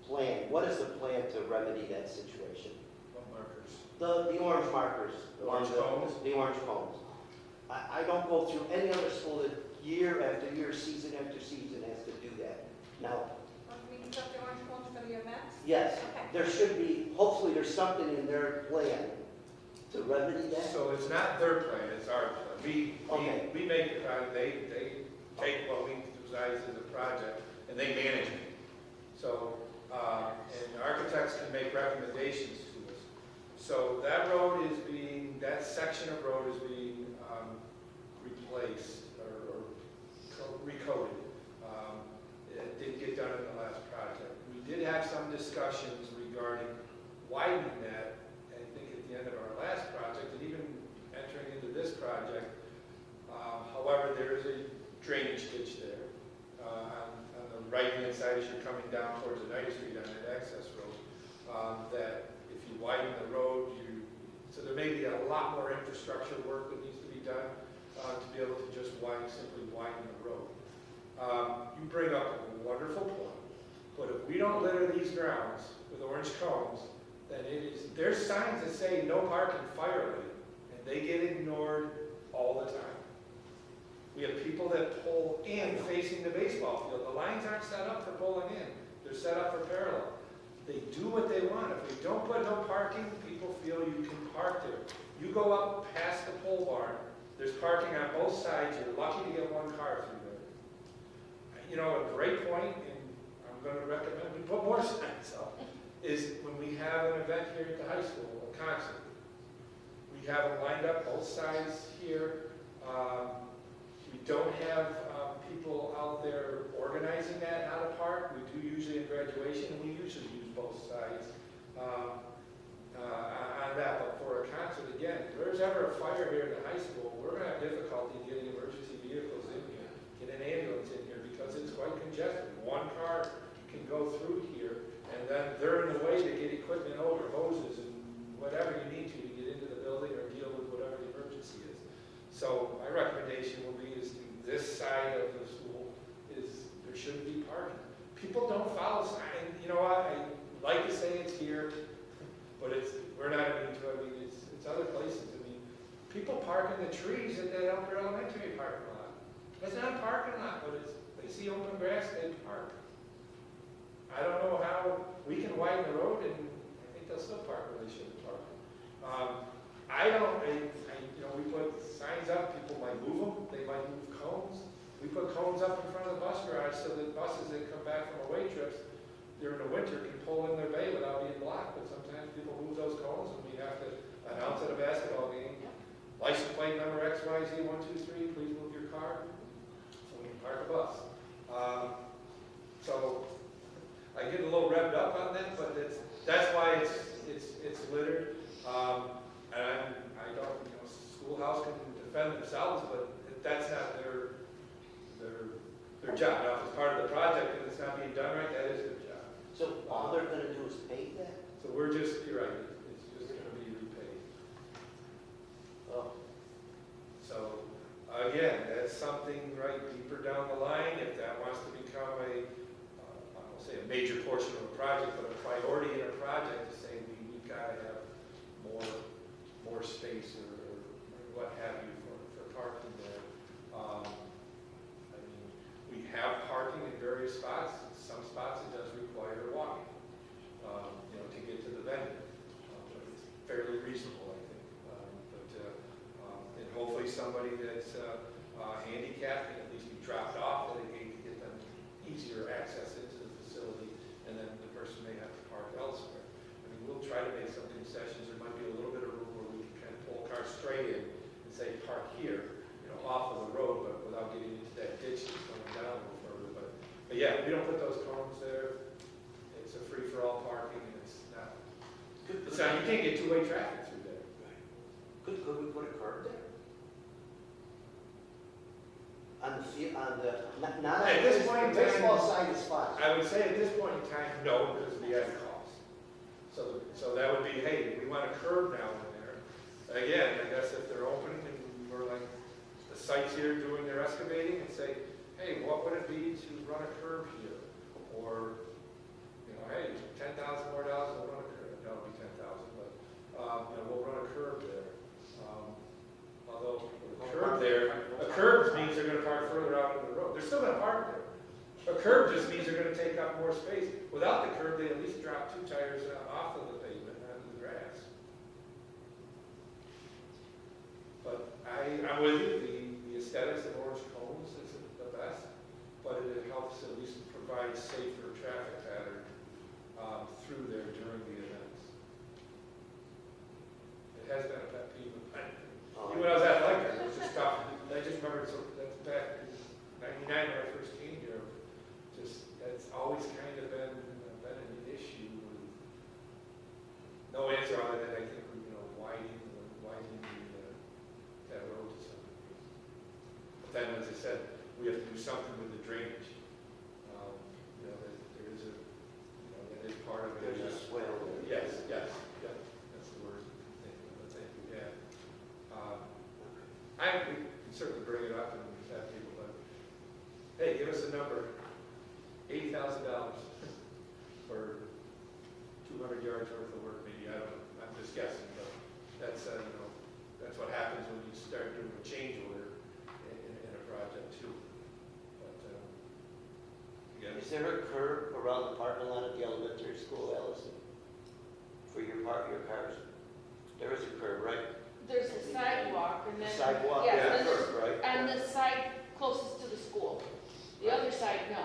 plan, what is the plan to remedy that situation? What markers? The orange markers. The orange cones? The orange cones. I don't go through any other school that year after year, season after season has to do that. Now, We can set the orange cones for the events? yes, Okay. there should be, hopefully there's something in their plan to remedy that. So it's not their plan, it's our plan. Okay. We make the plan, they take what we decide as a project, and they manage it. So, and architects can make recommendations to us. So that road is being, that section of road is being replaced or recoded. It didn't get done in the last project. We did have some discussions regarding widening that, I think at the end of our last project, and even entering into this project. However, there is a drainage ditch there on the right-hand side as you're coming down towards United Street on that access road. That if you widen the road, so there may be a lot more infrastructure work that needs to be done to be able to just simply widen the road. You bring up a wonderful point, but if we don't litter these grounds with orange cones, then there's signs that say no parking fire lane, and they get ignored all the time. We have people that pull in facing the baseball field. The lines aren't set up for pulling in. They're set up for parallel. They do what they want. If we don't put no parking, people feel you can park there. You go up past the pole barn, there's parking on both sides. You're lucky to get one car through there. You know, a great point, and I'm going to recommend we put more signs up, is when we have an event here at the high school, a concert. We have them lined up both sides here. We don't have people out there organizing that, how to park. We do usually in graduation, and we usually use both sides on that. But for a concert, again, if there's ever a fire here in the high school, we're going to have difficulty getting emergency vehicles in here, get an ambulance in here, because it's quite congested. One car can go through here, and then they're in the way to get equipment over, hoses and whatever you need to get into the building or deal with whatever the emergency is. So my recommendation will be is to this side of the school is there shouldn't be parking. People don't follow signs. You know what? I like to say it's here, but we're not immune to it. I mean, it's other places. I mean, people park in the trees at that Elder Elementary parking lot. It's not a parking lot, but they see open grass, they park. I don't know how we can widen the road, and I think they'll still park where they shouldn't park. We put signs up, people might move them, they might move cones. We put cones up in front of the bus garage so that buses that come back from away trips during the winter can pull in their bay without being blocked. But sometimes people move those cones, and we have to announce at a basketball game, license plate number XYZ123, please move your car, so we can park a bus. So I get a little revved up on that, but that's why it's littered. And I don't, schoolhouse can defend themselves, but that's not their job. Now, if it's part of the project and it's not being done right, that is their job. So all they're going to do is pay that? So you're right, it's just going to be repaid. Oh. So, again, that's something right deeper down the line, if that wants to become I won't say a major portion of a project, but a priority in a project to say we've got to have more space or what have you for parking there. I mean, we have parking in various spots. Some spots it does require walking, to get to the venue. But it's fairly reasonable, I think. And hopefully somebody that's handicapped can at least be dropped off at a gate to get them easier access into the facility, and then the person may have to park elsewhere. I mean, we'll try to make some concessions. There might be a little bit of room where we can kind of pull cars straight in and say park here, off of the road, but without getting into that ditch that's going down a little further. But yeah, we don't put those cones there. It's a free-for-all parking, and it's not. You can't get two-way traffic through there. Could we put a curb there? On not At this point in time, baseball side is fine. I would say at this point in time, no, because of the added cost. So that would be, hey, we want a curb now in there. Again, I guess if they're open and we're like the sites here doing their excavating and say, hey, what would it be to run a curb here? Or, hey, $10,000 more dollars, we'll run a curb. That would be $10,000, but we'll run a curb there. Although the curb there they're still gonna park there. A curb just means they're gonna take up more space. Without the curb, they at least drop 2 tires off of the pavement and onto the grass. But I'm with you, the aesthetics of orange cones isn't the best, but it helps at least provide safer traffic pattern through there during the events. It has been a pet peeve of mine. Even when I was athletic, it was just tough. I just remember, so that's back in '99 when I first came here, that's always kind of been an issue. No answer other than I think, widening that road to some degree. But then, as I said, we have to do something with the drainage. There is that is part of it. There's a swale there. Yes, that's the word. But thank you, yeah. We can certainly bring it up and have people, but, hey, give us a number. $80,000 for 200 yards worth of work, maybe, I don't know, I'm just guessing, but that's, that's what happens when you start doing a change order in a project too. But, again, Is there a curb around the parking lot at the elementary school, Allison? For your cars? There is a curb, right? There's a sidewalk and then. Sidewalk, Yeah, yeah, and there's- curb, right? On the side closest to the school. The other side, no.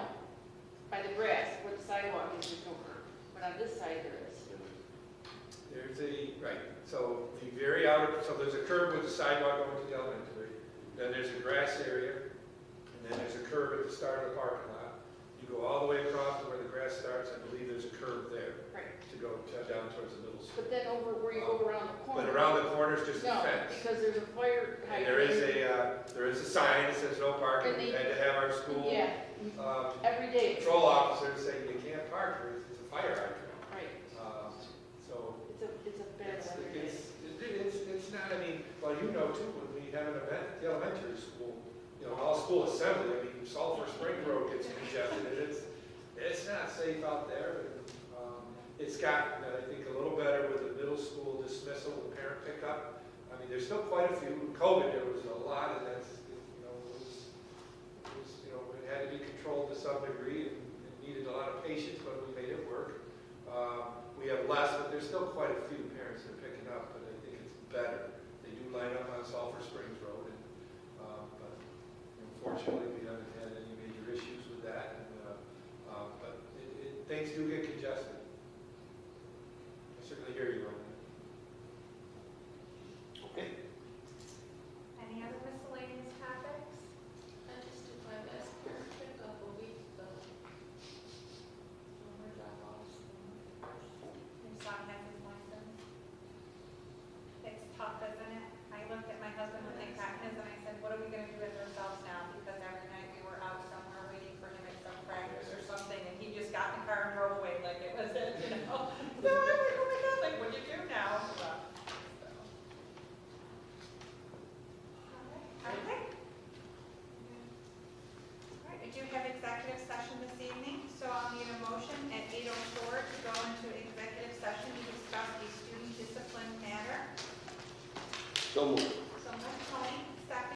By the grass, where the sidewalk is, there's no curb. But on this side, there is. so the very outer, so there's a curb with the sidewalk going to the elementary, then there's a grass area, and then there's a curb at the start of the parking lot. You go all the way across to where the grass starts, I believe there's a curb there Right. to go down towards the middle school. But then over where you go around the corner. But around the corner is just a No, fence. because there's a fire And hydrant. there is a sign that says no parking, And we they- had to have our school Yeah, every day. patrol officers say you can't park here, it's a fire hydrant. Right. So It's a bad it's, weather day. it's not, I mean, well, you know too, when we have an event at the elementary school, all school assembly, I mean, Sulphur Spring Road gets congested, and it's not safe out there. It's gotten, I think, a little better with the middle school dismissal, the parent pickup. I mean, there's still quite a few. In COVID, there was a lot, and that's, it had to be controlled to some degree, and it needed a lot of patience, but we made it work. We have less, but there's still quite a few parents that are picking up, but I think it's better. They do line up on Sulphur Springs Road, but unfortunately, we haven't had any major issues with that. But things do get congested. I certainly hear you on that. Okay. Any other miscellaneous topics? I just did my best parent pickup a week ago. On her drop-offs. Your son has his license. It's tough, isn't it? I looked at my husband when they got his and I said, what are we gonna do with ourselves now? Because every night we were out somewhere waiting for him at some practice or something, and he just got in the car and drove away like it was it, So I'm like, oh my God, like, what do you do now? But, so. Okay. All right, we do have executive session this evening, so I'll need a motion at 8:04 to go into executive session to discuss a student discipline matter. So moved.